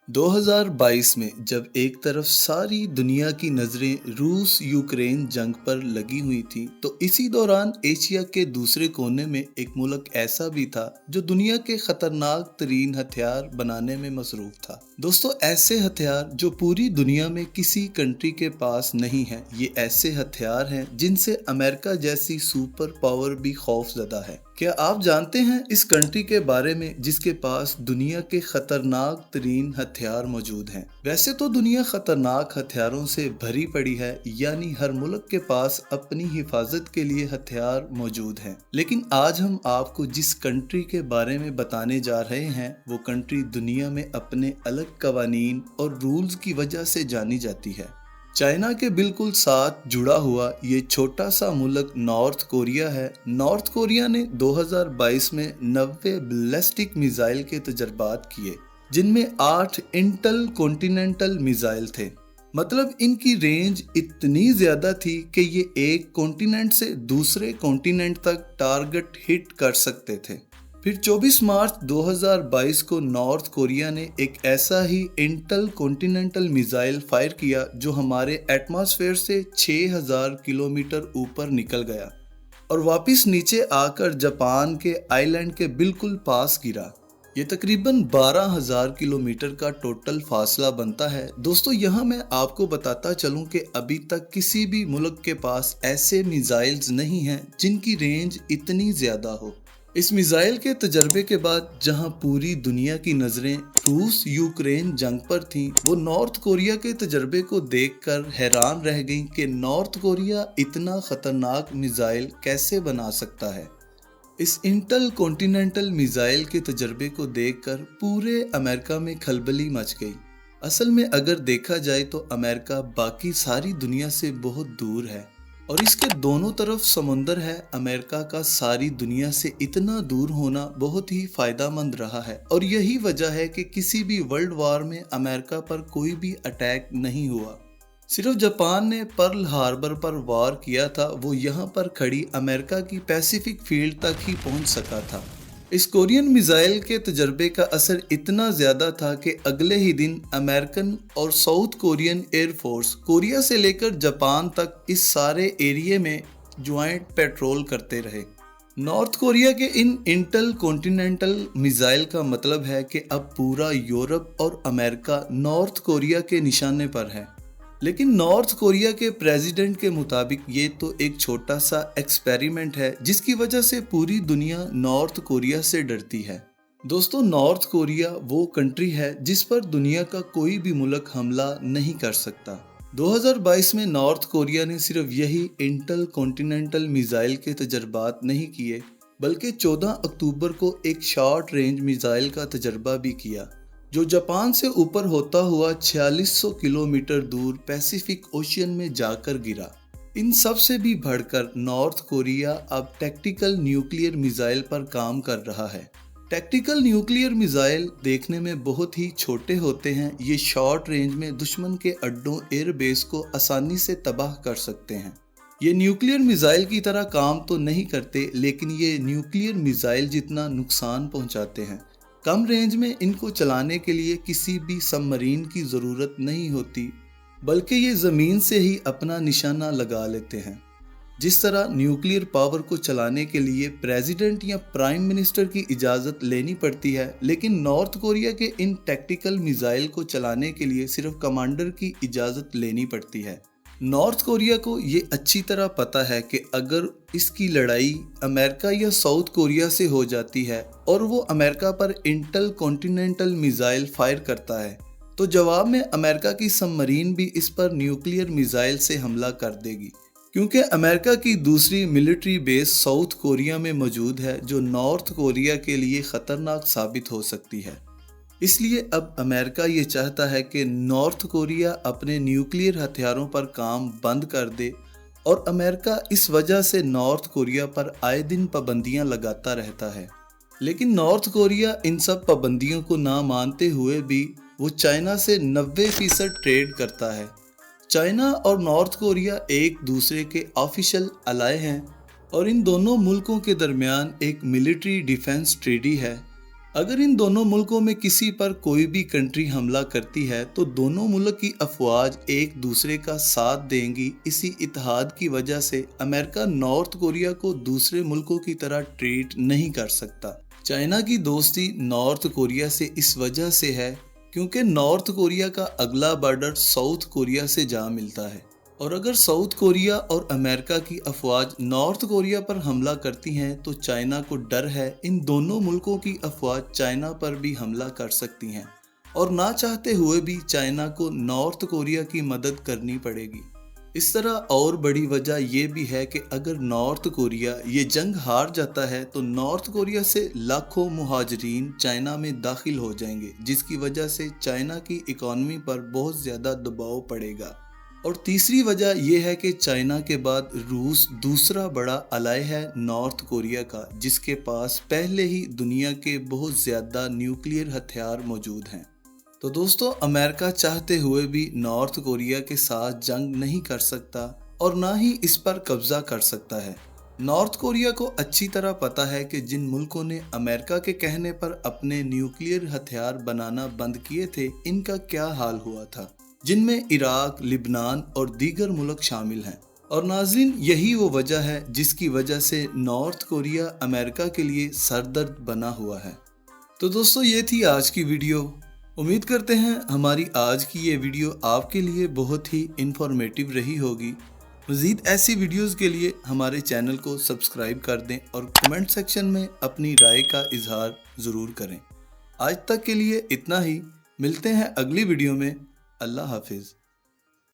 2022 में जब एक तरफ सारी दुनिया की नज़रें रूस यूक्रेन जंग पर लगी हुई थी, तो इसी दौरान एशिया के दूसरे कोने में एक मुल्क ऐसा भी था जो दुनिया के खतरनाक तरीन हथियार बनाने में मसरूफ था। दोस्तों, ऐसे हथियार जो पूरी दुनिया में किसी कंट्री के पास नहीं है, ये ऐसे हथियार हैं जिनसे अमेरिका जैसी सुपर पावर भी खौफजदा है। क्या आप जानते हैं इस कंट्री के बारे में जिसके पास दुनिया के खतरनाक तरीन हथियार मौजूद हैं? वैसे तो दुनिया खतरनाक हथियारों से भरी पड़ी है, यानी हर मुल्क के पास अपनी हिफाजत के लिए हथियार मौजूद हैं। लेकिन आज हम आपको जिस कंट्री के बारे में बताने जा रहे हैं, वो कंट्री दुनिया में अपने अलग कवानीन और रूल्स की वजह से जानी जाती है। चाइना के बिल्कुल साथ जुड़ा हुआ ये छोटा सा मुल्क नॉर्थ कोरिया है। नॉर्थ कोरिया ने 2022 में 90 बैलिस्टिक मिसाइल के तजर्बात किए, जिनमें 8 इंटर कॉन्टिनेंटल मिसाइल थे। मतलब इनकी रेंज इतनी ज्यादा थी कि ये एक कॉन्टिनेंट से दूसरे कॉन्टिनेंट तक टारगेट हिट कर सकते थे। फिर 24 मार्च 2022 को नॉर्थ कोरिया ने एक ऐसा ही इंटर कॉन्टिनेंटल मिसाइल फायर किया जो हमारे एटमॉस्फेयर से 6000 किलोमीटर ऊपर निकल गया और वापस नीचे आकर जापान के आइलैंड के बिल्कुल पास गिरा। ये तकरीबन 12,000 किलोमीटर का टोटल फासला बनता है। दोस्तों, यहाँ मैं आपको बताता चलूँ कि अभी तक किसी भी मुल्क के पास ऐसे मिसाइल्स नहीं हैं जिनकी रेंज इतनी ज़्यादा हो। इस मिसाइल के तजर्बे के बाद जहां पूरी दुनिया की नज़रें रूस यूक्रेन जंग पर थीं, वो नॉर्थ कोरिया के तजर्बे को देखकर हैरान रह गईं कि नॉर्थ कोरिया इतना ख़तरनाक मिसाइल कैसे बना सकता है। इस इंटर कॉन्टिनेंटल मिसाइल के तजर्बे को देखकर पूरे अमेरिका में खलबली मच गई। असल में अगर देखा जाए तो अमेरिका बाकी सारी दुनिया से बहुत दूर है और इसके दोनों तरफ समुंदर है। अमेरिका का सारी दुनिया से इतना दूर होना बहुत ही फायदेमंद रहा है और यही वजह है कि किसी भी वर्ल्ड वॉर में अमेरिका पर कोई भी अटैक नहीं हुआ। सिर्फ जापान ने पर्ल हार्बर पर वार किया था, वो यहाँ पर खड़ी अमेरिका की पैसिफिक फील्ड तक ही पहुँच सका था। इस कोरियन मिसाइल के तजर्बे का असर इतना ज़्यादा था कि अगले ही दिन अमेरिकन और साउथ कोरियन एयरफोर्स कोरिया से लेकर जापान तक इस सारे एरिया में ज्वाइंट पेट्रोल करते रहे। नॉर्थ कोरिया के इन इंटर कॉन्टिनेंटल मिसाइल का मतलब है कि अब पूरा यूरोप और अमेरिका नॉर्थ कोरिया के निशाने पर है। लेकिन नॉर्थ कोरिया के प्रेसिडेंट के मुताबिक ये तो एक छोटा सा एक्सपेरिमेंट है जिसकी वजह से पूरी दुनिया नॉर्थ कोरिया से डरती है। दोस्तों, नॉर्थ कोरिया वो कंट्री है जिस पर दुनिया का कोई भी मुल्क हमला नहीं कर सकता। 2022 में नॉर्थ कोरिया ने सिर्फ यही इंटर कॉन्टिनेंटल मिसाइल के तजर्बात नहीं किए, बल्कि 14 अक्टूबर को एक शॉर्ट रेंज मिसाइल का तजर्बा भी किया जो जापान से ऊपर होता हुआ 4600 किलोमीटर दूर पैसिफिक ओशियन में जाकर गिरा। इन सब से भी बढ़कर नॉर्थ कोरिया अब टैक्टिकल न्यूक्लियर मिसाइल पर काम कर रहा है। टैक्टिकल न्यूक्लियर मिसाइल देखने में बहुत ही छोटे होते हैं। ये शॉर्ट रेंज में दुश्मन के अड्डों एयरबेस को आसानी से तबाह कर सकते हैं। ये न्यूक्लियर मिसाइल की तरह काम तो नहीं करते, लेकिन ये न्यूक्लियर मिसाइल जितना नुकसान पहुंचाते हैं। कम रेंज में इनको चलाने के लिए किसी भी सबमरीन की ज़रूरत नहीं होती, बल्कि ये ज़मीन से ही अपना निशाना लगा लेते हैं। जिस तरह न्यूक्लियर पावर को चलाने के लिए प्रेसिडेंट या प्राइम मिनिस्टर की इजाज़त लेनी पड़ती है, लेकिन नॉर्थ कोरिया के इन टैक्टिकल मिसाइल को चलाने के लिए सिर्फ कमांडर की इजाज़त लेनी पड़ती है। नॉर्थ कोरिया को ये अच्छी तरह पता है कि अगर इसकी लड़ाई अमेरिका या साउथ कोरिया से हो जाती है और वो अमेरिका पर इंटर कॉन्टिनेंटल मिसाइल फायर करता है, तो जवाब में अमेरिका की सबमरीन भी इस पर न्यूक्लियर मिसाइल से हमला कर देगी, क्योंकि अमेरिका की दूसरी मिलिट्री बेस साउथ कोरिया में मौजूद है जो नॉर्थ कोरिया के लिए ख़तरनाक साबित हो सकती है। इसलिए अब अमेरिका ये चाहता है कि नॉर्थ कोरिया अपने न्यूक्लियर हथियारों पर काम बंद कर दे और अमेरिका इस वजह से नॉर्थ कोरिया पर आए दिन पाबंदियां लगाता रहता है। लेकिन नॉर्थ कोरिया इन सब पाबंदियों को ना मानते हुए भी वो चाइना से 90% ट्रेड करता है। चाइना और नॉर्थ कोरिया एक दूसरे के ऑफिशियल अलाय हैं और इन दोनों मुल्कों के दरमियान एक मिलिट्री डिफेंस ट्रीटी है अगर इन दोनों मुल्कों में किसी पर कोई भी कंट्री हमला करती है तो दोनों मुल्क की अफवाज एक दूसरे का साथ देंगी। इसी इत्तेहाद की वजह से अमेरिका नॉर्थ कोरिया को दूसरे मुल्कों की तरह ट्रीट नहीं कर सकता। चाइना की दोस्ती नॉर्थ कोरिया से इस वजह से है क्योंकि नॉर्थ कोरिया का अगला बॉर्डर साउथ कोरिया से जा मिलता है, और अगर साउथ कोरिया और अमेरिका की अफवाज नॉर्थ कोरिया पर हमला करती हैं तो चाइना को डर है इन दोनों मुल्कों की अफवाज चाइना पर भी हमला कर सकती हैं, और ना चाहते हुए भी चाइना को नॉर्थ कोरिया की मदद करनी पड़ेगी। इस तरह और बड़ी वजह यह भी है कि अगर नॉर्थ कोरिया ये जंग हार जाता है तो नॉर्थ कोरिया से लाखों मुहाजिरीन चाइना में दाखिल हो जाएंगे, जिसकी वजह से चाइना की इकॉनमी पर बहुत ज़्यादा दबाव पड़ेगा। और तीसरी वजह यह है कि चाइना के बाद रूस दूसरा बड़ा अलाय है नॉर्थ कोरिया का, जिसके पास पहले ही दुनिया के बहुत ज़्यादा न्यूक्लियर हथियार मौजूद हैं। तो दोस्तों, अमेरिका चाहते हुए भी नॉर्थ कोरिया के साथ जंग नहीं कर सकता और ना ही इस पर कब्जा कर सकता है। नॉर्थ कोरिया को अच्छी तरह पता है कि जिन मुल्कों ने अमेरिका के कहने पर अपने न्यूक्लियर हथियार बनाना बंद किए थे, इनका क्या हाल हुआ था, जिनमें इराक, लिबनान और दीगर मुल्क शामिल हैं। और नाज़रीन, यही वो वजह है जिसकी वजह से नॉर्थ कोरिया अमेरिका के लिए सरदर्द बना हुआ है। तो दोस्तों, ये थी आज की वीडियो। उम्मीद करते हैं हमारी आज की ये वीडियो आपके लिए बहुत ही इंफॉर्मेटिव रही होगी। मज़ीद ऐसी वीडियोस के लिए हमारे चैनल को सब्सक्राइब कर दें और कमेंट सेक्शन में अपनी राय का इजहार ज़रूर करें। आज तक के लिए इतना ही। मिलते हैं अगली वीडियो में। अल्लाह हाफिज़।